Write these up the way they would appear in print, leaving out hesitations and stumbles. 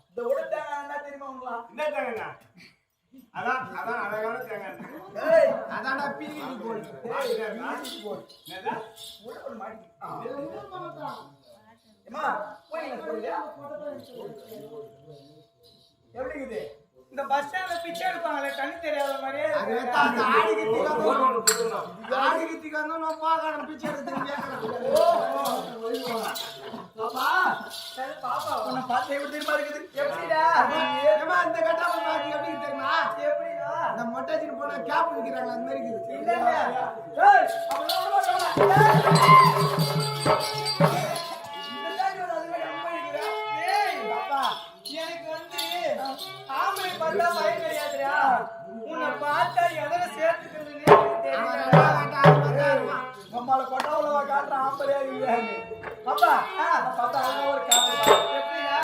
இந்த உடத்தாங்க என்ன தெரியுமா உங்களா? என்ன தேங்கண்ணா? அதான் அழகான தேங்காய். அதான்டா பீலிக்கு போடு. என்னடா? உள்ள மாட்டி. அம்மா போயில போறியா? எப்படி இருக்குது? இந்த பஸ் ஸ்டாண்ட்ல பிச்சை எடுப்பாங்களே கண்ணு தெரியாத மாதிரியே ஆடிக்கிட்டு நான் பாக்கான பிச்சை எடுத்து பாப்பா உன்னை பார்த்து எப்படி தெரியுமா இருக்குது? எப்படிடா இந்த கட்டாம பாக்கி எப்படி தெரியுமா? எப்படிடா இந்த மொட்டாச்சிட்டு போனா கேப் விற்கிறாங்க அந்த மாதிரி இருக்குது. எனக்கு வந்து ஆம்பளை பார்த்தா பயம் கிடையாதுடா. உன்னை பார்த்தா எதனை சேர்த்துக்கிறதுன்னு நம்மள கொட்டாவுல காட்டுற ஆம்பளையா இல்லையான்னு அப்பா பார்த்தா ஒரு காரணம் எப்படின்னா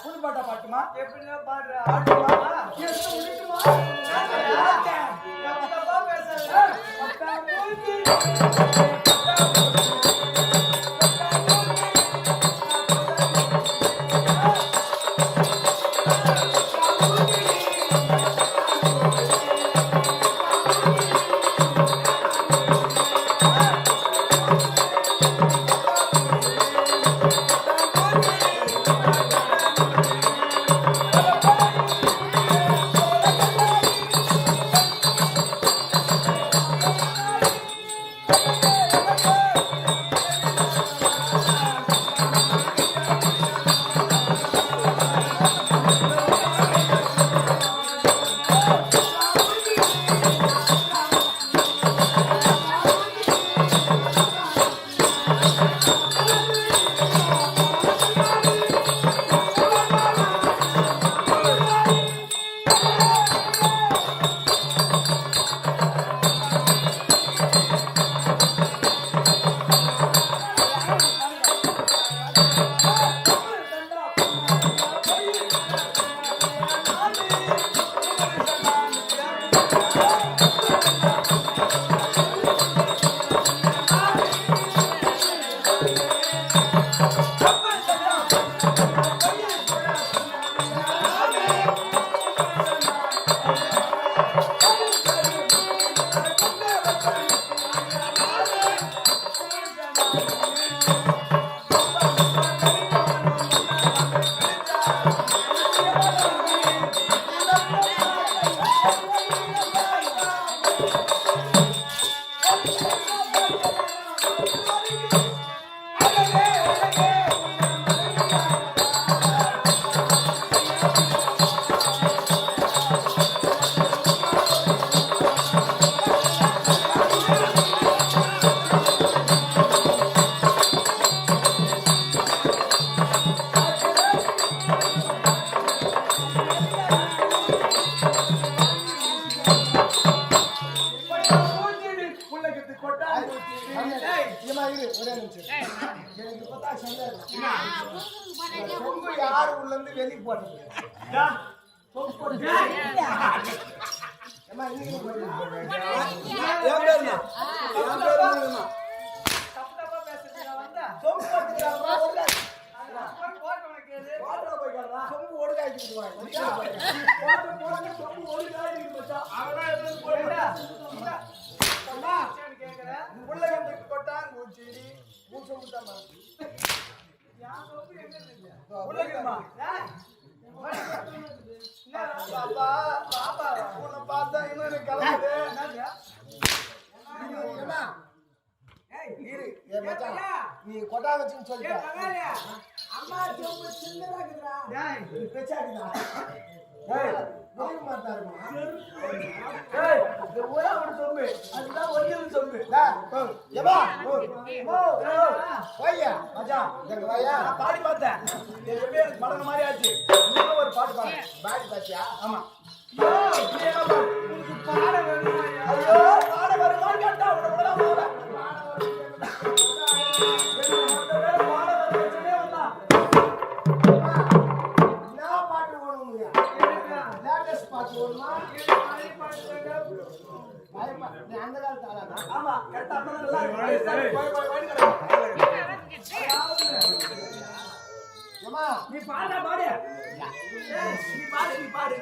புது பாட்டா பாட்டுமா எப்படின்னா பாடுற Hey! ஒரே நிமிஷம். எனக்கு இப்பதான் சந்தேகம். சொம்பு யாரு உள்ள இருந்து வெளியே போடுறது? சொம்பு போட்டு. ஏம்மா, நீங்க போடுங்க. என் பேருமா? தப்பு பேசுறீங்க வந்தா. சொம்பு போட்டுக்கறாமா? ஒழுங்கா. போட்டு உனக்கு எது? போட்டு போய் கேளா. சொம்பு ஒழுங்கா ஆக்கிட்டு வா. போட்டு சொம்பு ஒழுங்கா ஆக்கிட்டு போச்சா? அவனா எடுத்து போடுடா. அம்மா கேக்குறேன். உள்ள வந்து கொட்டான் மூச்சிடி. மூச்சு முட்டாமா. யா சொம்பு எங்க இருக்கு? உள்ள இருக்குமா? டேய். பாப்பா பாப்பா உன்னை பார்த்தா இன்னும் எனக்கு கலங்குது. என்னடா? இரு ஏ மச்சான் நீ கொட்டா வச்சுன்னு சொல்லிட்ட. அம்மா சொம்பு சின்னதா இருக்குடா. டேய் நீ பெச்சாடிடா. டேய் நீ மாட்டாருமா. டேய் இது ஒரே ஒரு சொம்பு. அதுதான் ஒரிஜினல் சொம்பு. டேய் ஏமா ஓய்யா மச்சான் எங்க வாயா நான் பாடி பார்த்தேன். இது எப்படி எனக்கு மடங்க மாதிரி ஆச்சு. இன்னும் ஒரு பாட்டு பாடு. பாடி பாத்தியா? ஆமா. ஐயோ நீ பாட வேணுமா? ஐயோ பாட வருமா கேட்டா உடனே போற. ஆமா கரெக்டா நீ பாடு பாடு நீ பாடு நீ பாடு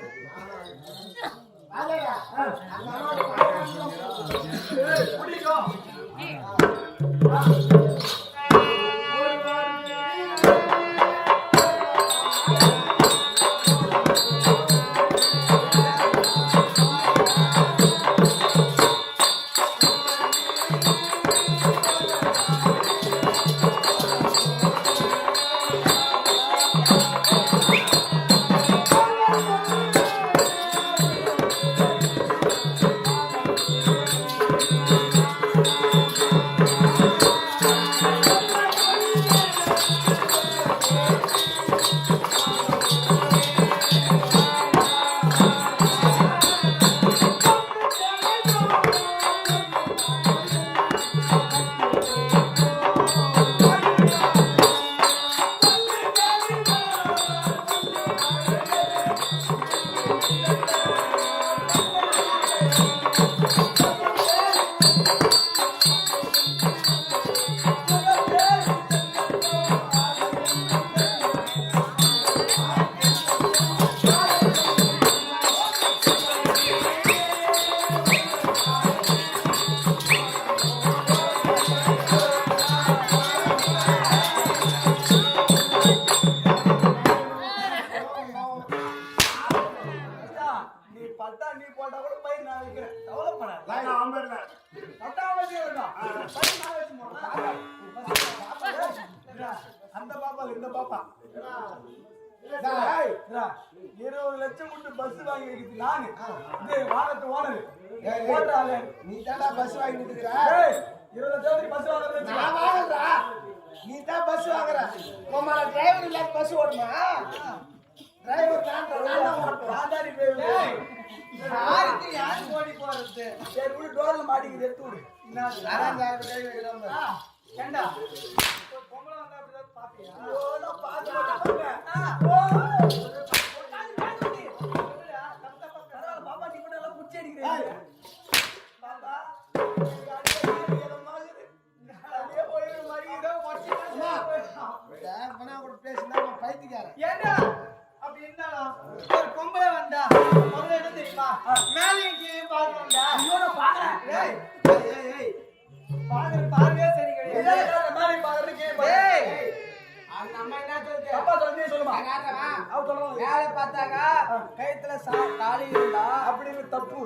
அந்த பாப்பா இந்த பாப்பா 20 லட்சம் கொடுத்து பஸ் வாங்கி வைக்கிறது நானு. வானத்து ஓனர் ஓட்டுறாங்க. நீ தாண்டா பஸ் வாங்கி கொடுக்குற. 20 லட்சம் பஸ் வாங்குற. நான் வாங்குறா. நீ தான் பஸ் வாங்குற. உமா டிரைவர் இல்ல பஸ் ஓடுமா? டிரைவர் நான் ஓட்டுறேன். ஆதாரி டிரைவர். யாருக்கு யார் ஓடி போறது? சரி உள்ள டோர்ல மாட்டிக்கிது எடுத்து விடு. நான் டிரைவர் ஏண்டா பொம்பளை வந்தா அப்படிதான் பாப்பியா? ஓ நான் பாத்துட்டேன். பாப்பா நீ கூட எல்லாம் குச்சி அடிக்கிறீங்க. பாப்பா ஏதோ மாதிரி அதே போய் மாதிரி ஏதோ வச்சிட்டா. பணா கூட பேசினா நான் பைத்தியக்காரன். ஏண்டா அப்படி என்னடா ஒரு பொம்பளை வந்தா முதல்ல என்ன தெரியுமா? மேலே கீழே பாக்கணும்டா. ஐயோ நான் பாக்குறேன். ஏய் ஏய் ஏய் பாருங்க சரி கிடையாது. மாதிரி பாக்குறதுக்கு ஏய் அந்த அம்மா என்ன சொல்லுது? அப்பா சொல்லி சொல்லுமா? அவ சொல்லுவா வேலை பார்த்தாங்க கைத்துல தாலி இருந்தா அப்படின்னு தப்பு.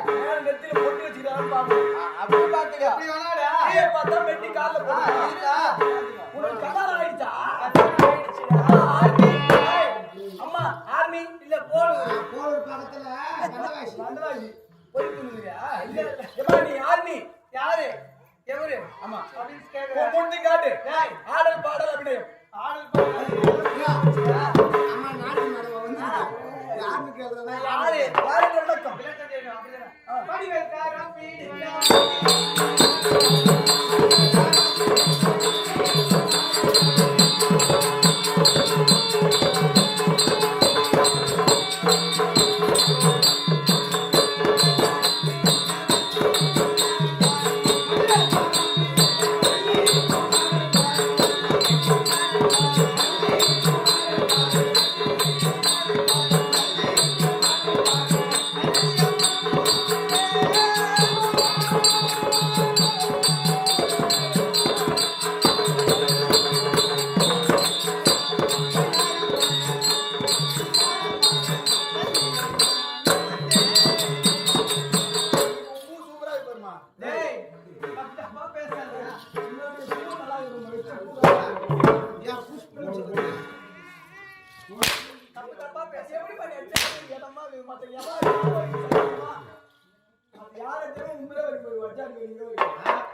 மேல நெத்தில பொட்டு வச்சிருக்கான்னு பாப்போம். அப்படி பாத்துக்க. அப்படி வேணாடா. ஏய் பார்த்தா மெட்டி கால்ல போடுறா. உனக்கு கடார ஆயிடுச்சா? கடார ஆயிடுச்சுடா. ஆர்மி அம்மா ஆர்மி இல்ல போலூர் பக்கத்துல வந்தவாசி போய் துணுறியா? இல்ல ஏமா நீ ஆர்மி யாரு? எவரு? ஆமா அப்படினு கேக்குற. பொண்ணு காட்டு. டேய் ஆடல் பாடல் அப்படி. ஆடல் பாடல். அம்மா நாடி நடவ வந்து யாருக்கு கேக்குறதா? யாரு? யாருக்கு நடக்கும்? விளக்கம் தெரியும் அப்படிதானே. படி வைக்காரா பீடியா.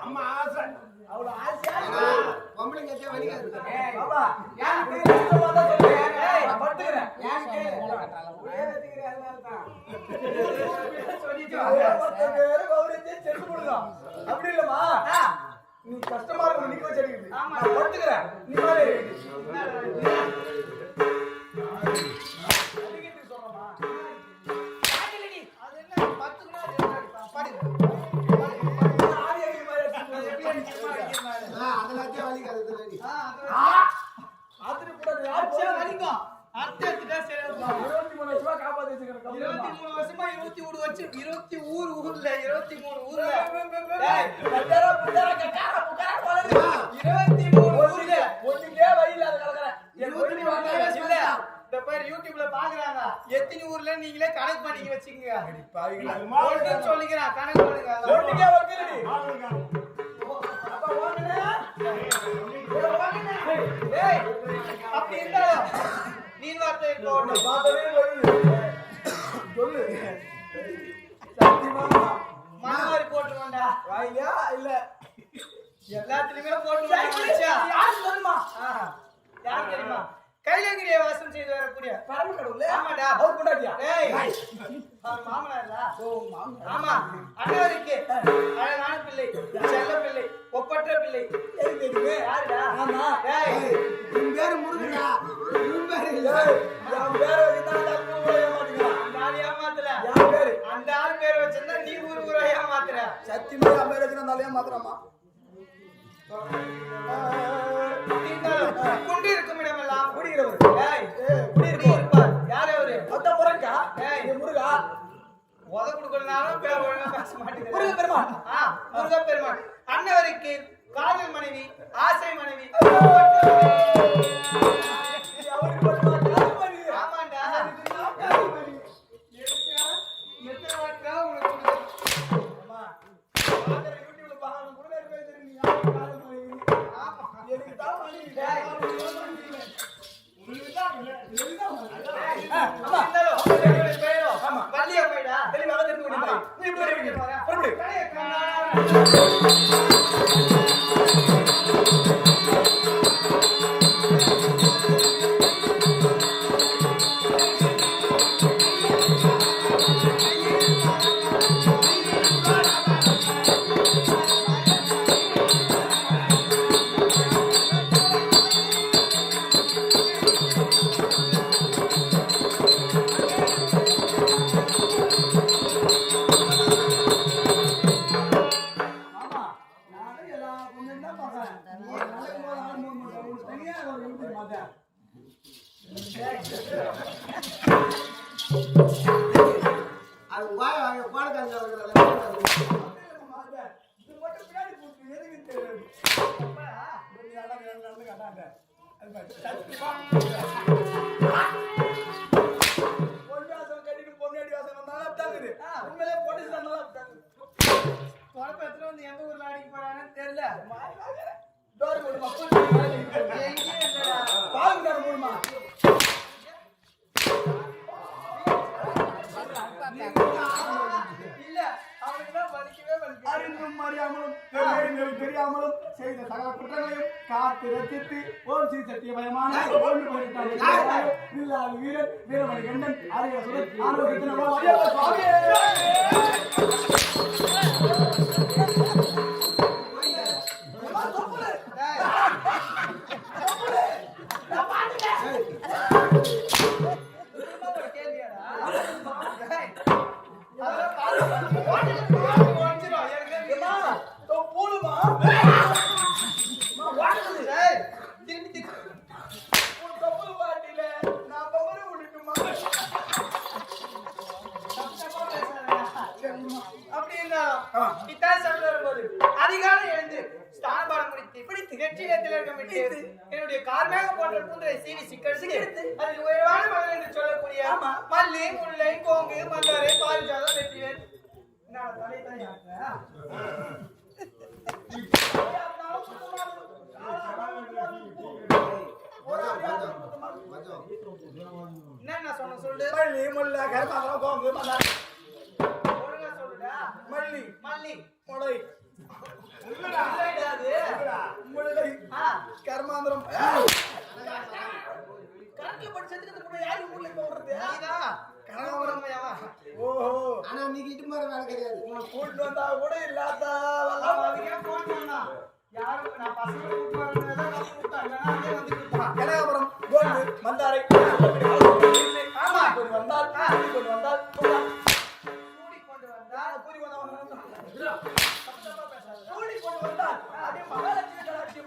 அம்மா ஆசை அவ்வளவு ஆசையா பொம்பளைங்க கேட்டா வலிக்காது. பாபா யாருக்கு கஷ்டமா தான் சொல்றேன். நான் படுத்துக்கிறேன். யாருக்கு? ஒரே வச்சுக்கிறேன் அதனால தான். சொல்லிட்டு வேற கௌரவத்தை செத்து போடுறோம். அப்படி இல்லம்மா. நீ கஷ்டமா இருக்கும் நிக்க வச்சு அடிக்குது. நான் படுத்துக்கிறேன். நீ மாதிரி அடிக்கிட்டு சொல்றமா. பாடிலடி. அது என்ன பத்துக்குனா அது என்ன அடிப்பான். பாடு. ஆடி அடிக்கிற மாதிரி அடிச்சு எப்படி அடிக்கிற மாதிரி அடிக்கிற மாதிரி. அதெல்லாம் வலிக்காது இதுல. ஆத்திர கூடாது. ஆச்சே வலிக்கும். அர்த்தத்துக்கு சரி 23 வருஷமா காப்பாத்தி வச்சிருக்கேன். 23 வருஷமா 23 வருஷம் 20 ஊர்ல 23 ஊர்ல. டேய் கட்டற புட்டற கட்டற புட்டற போறது. 23 ஊர்ல ஒண்ணுக்கே வழியில அது கலக்கறேன். 23 வருஷம் இல்ல. இந்த பேர் யூடியூப்ல பாக்குறாங்க. எத்தனை ஊர்ல நீங்களே கணக்கு பண்ணி வச்சிங்க. அடி பாவிங்களா. ஓட்டு சொல்லிக்கிறேன் கணக்கு பண்ணுங்க. ஒண்ணுக்கே வர்க்கலடி. அப்ப ஓடுனே. டேய் அப்படி இருந்தா நீ வார்த்தை போடு பாத்தவே சொல்லு சத்தியமா மனமாரி போட்டுறோம்டா வாயியா இல்ல எல்லாத்துலயுமே போட்டுறோம் யார் சொல்லுமா யார் தெரியுமா கைலங்கிரிய வாசம் செய்து வரக்கூடிய பரம கடவுளே ஆமாடா அவர் கொண்டாடியா டேய் மாமனாரா ஓ மாமனார் ஆமா அண்ணாருக்கு அழகான பிள்ளை செல்ல பிள்ளை ஒப்பற்ற பிள்ளை தெரியுமே யாருடா ஆமா டேய் உன் பேரு முருகனா? உன் பேரு இல்ல. என் பேரை வச்சுதான் ஊரே ஏமாத்துறா. அந்த ஆள் ஏமாத்தல. என் பேரு அந்த ஆள் பேரை வச்சிருந்தா நீ ஊரே ஏமாத்துற. சத்தியமா என் பேரை வச்சுதான் அந்த ஆள் ஏமாத்துறாமா. குண்டி இருக்கும் இடமெல்லாம் குடிக்கிறவர். குடியிருப்பார். யார் அவரு? அத்த முருகா. முருகா உத கொடுக்கறதுனாலும் பேர் ஒழுங்கா பேச மாட்டேங்குது. முருக பெருமான். முருக பெருமான் அன்னவருக்கு காதல் மனைவி ஆசை மனைவி அது வாய பாடக்காரங்க எந்த ஊர்ல அடிக்க போறாங்கன்னு தெரியல. இல்ல அவனுக்குதான் வலிக்கவே வலிக்கும். அறிந்தும் அறியாமலும் தெரியாமலும் செய்த சகல குற்றங்களையும் காத்து ரசித்து ஓம் ஸ்ரீ சத்தியமயமான வீரன் வீரமணி கண்டன் ஆரிய சுரத் ஆரோக்கியத்தின அதிகாலை எழுந்து ஸ்தானபாடம் முடித்து பிடித்து வெற்றிடத்தில் இருக்கமிட்டு என்னுடைய கார்மேக போன்ற கூந்தலை சீவி சிக்கெடுத்து அதில் உயர்வான மகள் என்று சொல்லக்கூடிய மல்லி முல்லை கோங்கு மந்தாரை பாரிஜாதம் வெற்றிவேல் என்ன சொன்ன சொல்லு மல்லி முல்லை கோங்கு மந்தாரை ஒழுங்கா சொல்லுடா மல்லி மல்லி முளை உள்ளடா. அது உள்ளடா. முல்லை கர்மாந்திரம் கரண்ட்ல போட்டு செத்துக்கிறது கூட யாரு ஊர்ல போடுறது நீதான் கனகாமரம்யா ஓஹோ ஆனா நீ கிட்ட மாதிரி வேலை கிடையாது உன்னை கூட்டிட்டு வந்தா கூட இல்லாத அதுக்கே போன் பண்ணா யாரும் நான் பசங்க கூட்டு வரேன்னு தான் கத்து விட்டா இல்லைன்னா அதே வந்து கொடுத்தான் கனகாமரம் கோல்டு மந்தாரை ஆமா கொண்டு வந்தால் கொண்டு வந்தால் கூடி கொண்டு வந்தா கூறி வந்தவன் கூடி கொண்டு வந்தால் அதே மகாலட்சுமி கடாட்சி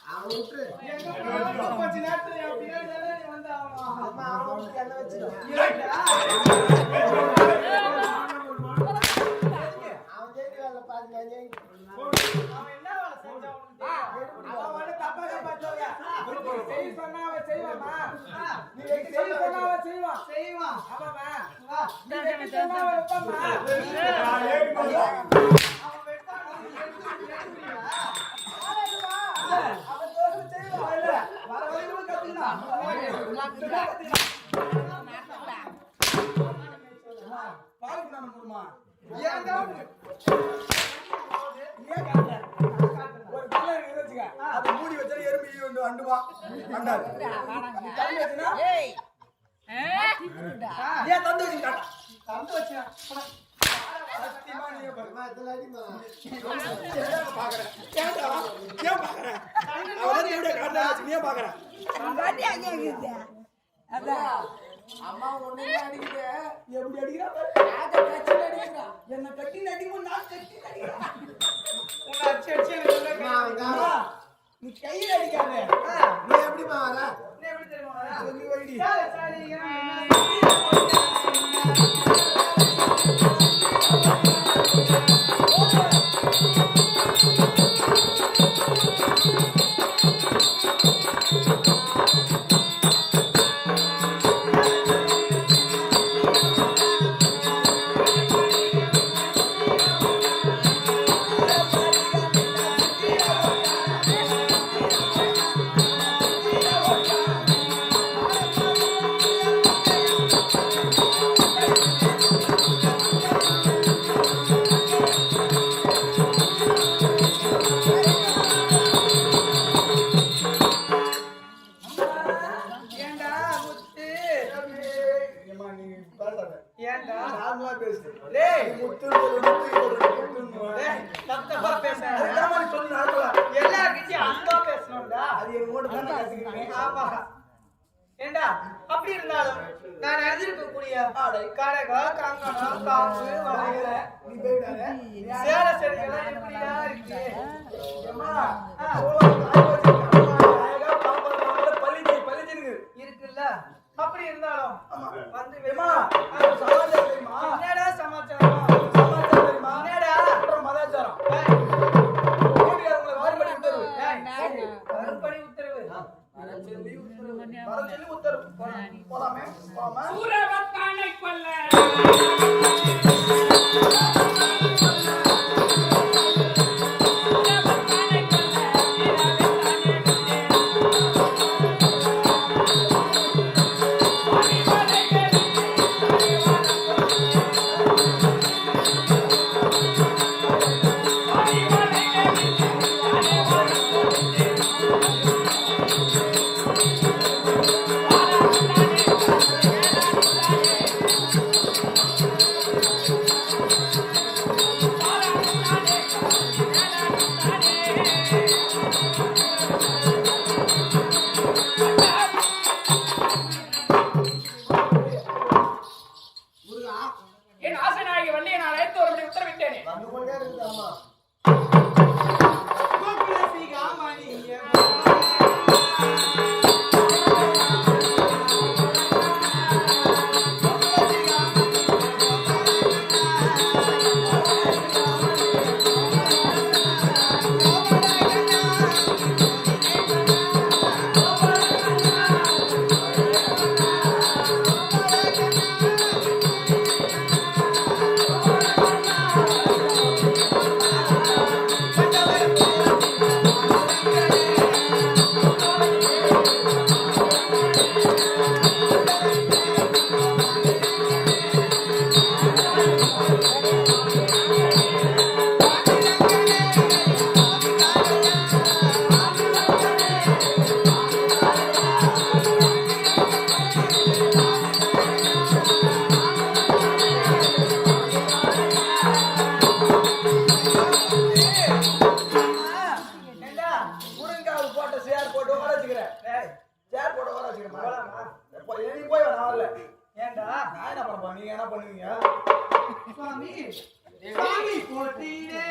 அவன் விட்டுரு கொஞ்ச நேரத்துல அப்படியே நீ வந்து அம்மா அவன் விட்டு என்ன வச்சுக்கோ அவன் ஜெயிக்க வேலை பாருங்க அவன் என்ன வேலை செஞ்சான் அவன் வந்து தப்பா காப்பாத்தவங்க செய்ய சொன்னா அவன் செய்வாமா நீ வைக்க செய்ய சொன்னா அவன் செய்வான் செய்வான் ஆமாமா நீ வைக்க சொன்னா அவன் வைப்பாமா ஏய் போடா. அவன் வெட்டான் அவன் தோசை செய்வான் இல்ல வர வரைக்கும் கத்துக்கலாம் பாலுக்கு நான் போடுமா ஏன்டா ஏன் காட்டுற ஒரு பிள்ளை வச்சுக்க அது மூடி வச்சா எறும்பு வந்து அண்டுவா அண்டாது தந்து வச்சுனா ஏன் தந்து வச்சு காட்டா தந்து வச்சா சத்தியமா நீ அம்மா இதெல்லாம் அடிமா பாக்குறேன் ஏன் பாக்குறேன் அவன் எப்படி காட்டா வச்சு நீ பாக்குறேன் அம்மா ஒண்ணு அடிக்குது எப்படி அடிக்கிறா அதை கட்சியில் அடிக்கிறா என்ன கட்டி அடிக்கும் நான் கட்டி அடிக்கிறேன் உன்னை அடிச்சு அடிச்சு எனக்கு சொல்ல அம்மா, நீ கையில அடிக்காத நீ எப்படிமா வர நீ எப்படி தெரியுமா சொல்லி வைடி ஏண்டா முத்து ஏம்மா, நீ பேசாத. ஏண்டா நார்மலா பேசு. டேய். நீ முத்துன்னு சொல்லு, முத்துன்னுவா. டேய், தப்பா பேசாத அதுதாம்மா நீ சொல்லு, நார்மலா. எல்லார்கிட்டயும் அன்பா பேசணும்டா அது என் கூட தானே கத்துக்கிட்டேன். ஆமா ஏண்டா அப்படி இருந்தாலும் நான் எழுதிருக்கக்கூடிய ஆடை கடகா கங்கணம் காப்பு வளையல நீ போயிடாத. சேல செடிகள்லாம் எப்படியா இருக்கு ஏம்மா, அவ்வளவு காய் வச்சிருக்காங்க. அழகா பாப்பாங்க, பளிச்சுன்னு. இருக்குல்ல அப்படி இருந்தாலும் ஆமா. வந்து ஏம்மா, வேமா அது சமாச்சாரம் தெரியுமா? என்னடா சமாச்சாரம் சமாச்சாரம் தெரியுமா? என்னடா அப்புறம் மதாச்சாரம். ஏய், வீட்டுக்காரங்களை வாரிபடி உத்தரவு. ஏய், மறுபடி உத்தரவு வர சொல்லி உத்தரவு. போலாமே? போலாமா? சூரவத்தானை கொல்ல சூரவத்தானை கொல்ல முருகா என் ஆசனாகி வள்ளியை நான் அழைத்து வரும்படி உத்தரவிட்டேனே வந்து கொண்டே இருக்குதாமா ஆ பண்ணுவீங்க? சுவாமி சுவாமி போற்றினே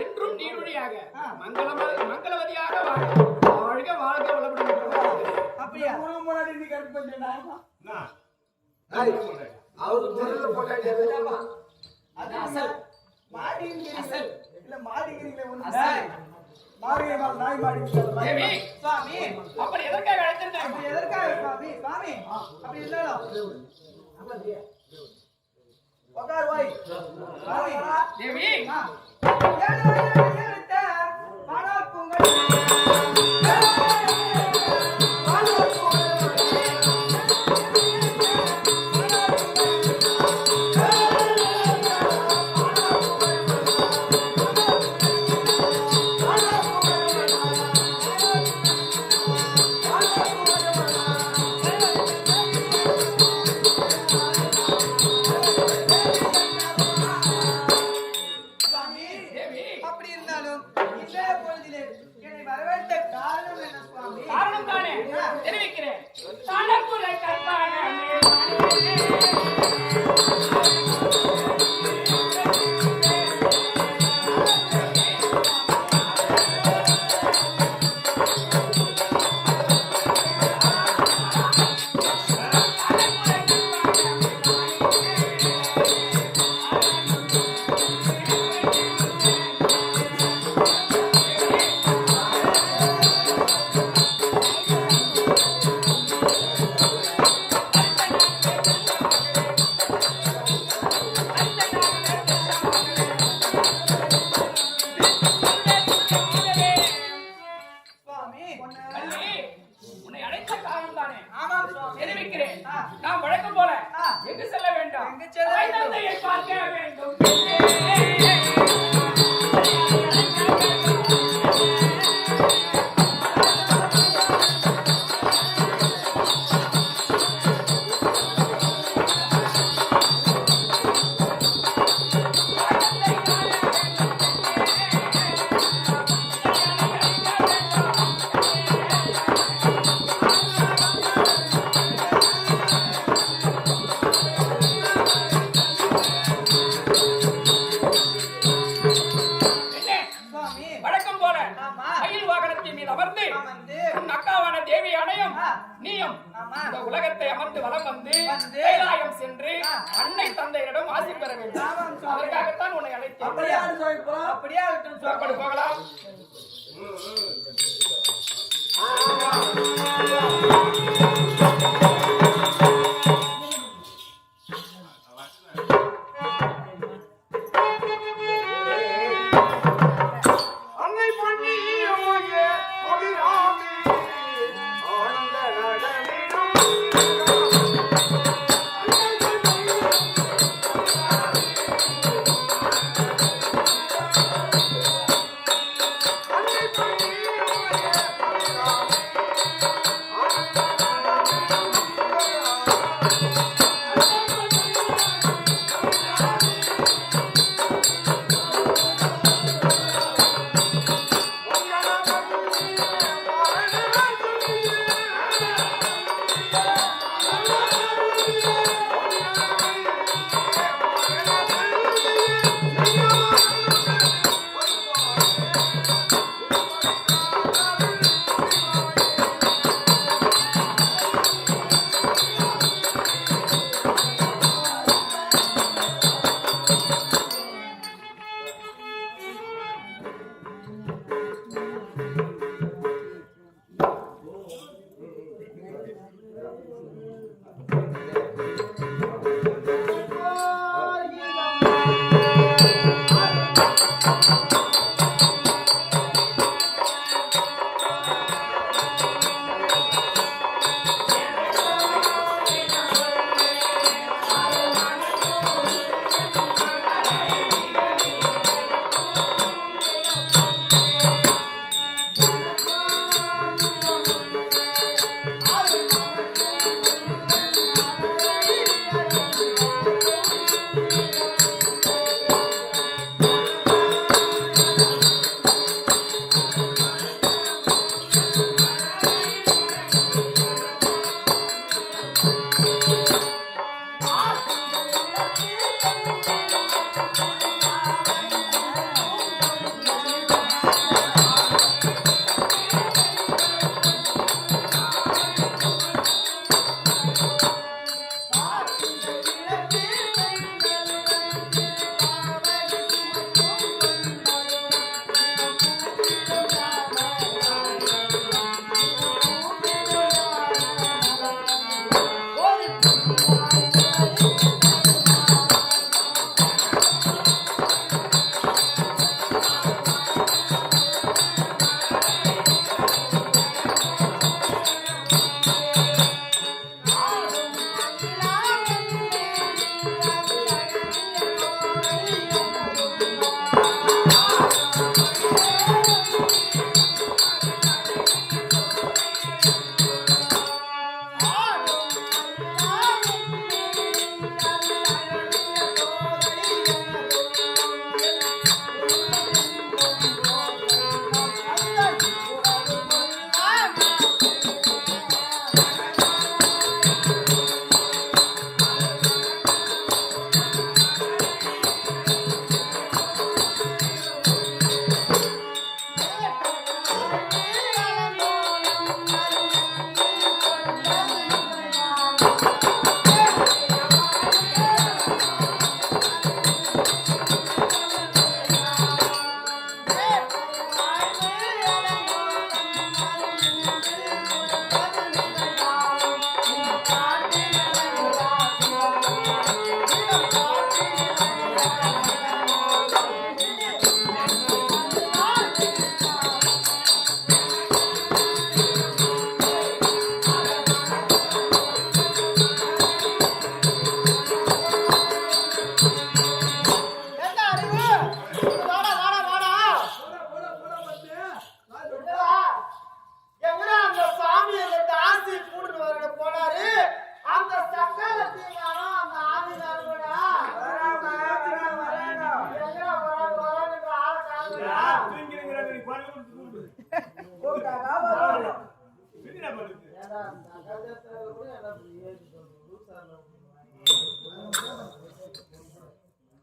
என்றும் நீருழியாக மங்களவதியாக வாழ்க வாழ்க வளமுடன். அப்படியா முன்னாடி நீ கரெக்ட் பண்ணிட்டேனா என்ன? அவரு தெருல போட்டாங்க அது அசல் மாடிங்கிறீங்க இல்ல மாடிங்கிறீங்களே ஒண்ணு மாரியம்மாள் நாய் மாடிங்கிறீங்க தேவி, சுவாமி அப்படி எதற்காக அழைத்திருந்தேன்? அப்படி எதற்காக சுவாமி சுவாமி அப்படி இல்லையோ உட்கார் வாய் சுவாமி தேவி, அப்படி இருந்தாலும் இதே பொழுதிலே என்னை வரவேற்ற காரணம் என்ன சுவாமி? காரணம் தானே தெரிவிக்கிறேன். தனக்குறை கற்பானே உன்னை அழைத்த காரணம் தானே ஆமாம் சுவாமி. தெரிவிக்கிறேன். நாம் வழக்கம் போல எங்கு செல்ல வேண்டும்? எங்கு செல்ல வேண்டும்? தந்தையை பார்க்க வேண்டும். சுவாமி வழக்கம் போல ஆமா. மயில் வாகனத்தின் மீது அமர்ந்து அமர்ந்து உன் அக்காவான தேவியானையும் நீயும் ஆமா. இந்த உலகத்தை அமர்ந்து வலம் வந்து வந்து கைலாயம் சென்று அன்னை தந்தையரிடம் ஆசி பெற வேண்டும். ஆமாம் சுவாமி. அதற்காகத்தான் உன்னை அழைத்தேன். அப்படியே அப்படியே ஆகட்டும் சுவாமி. புறப்படு போகலாம். அன்னை பண்ணியோயே அபிராமி ஆனந்த நடனிடும் அன்னை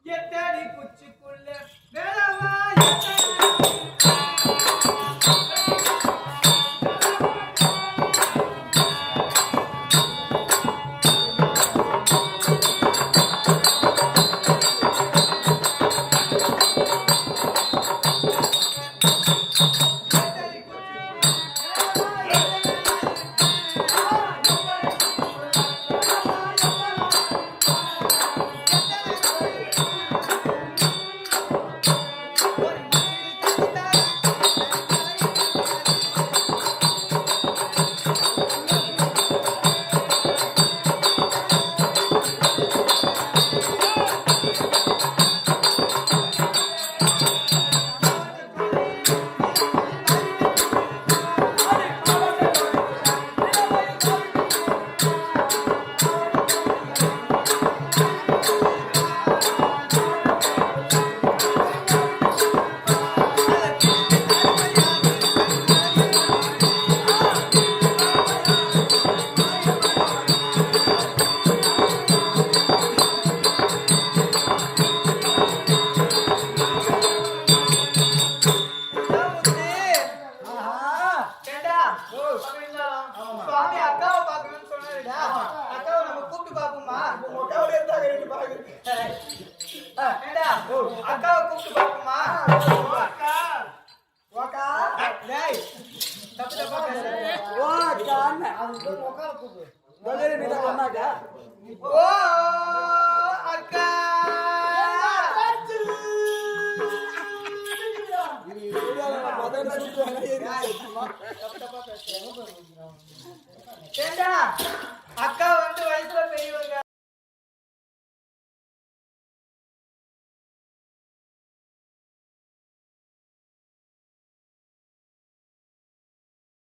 எத்தடி குச்சிக்குள்ள வேலவா ஒரு ஏண்டா அக்காவை கூப்பிட்டு பாப்போமா அக்கா ஓகா டேய் தப்பு தப்பா பேசுற ஓகா அது உட்கார கூப்பிடு முதல்ல நீ தான் வந்தாக்கா ஓ அக்கா ஏண்டா அக்கா வந்து வயசுல பெரியவங்க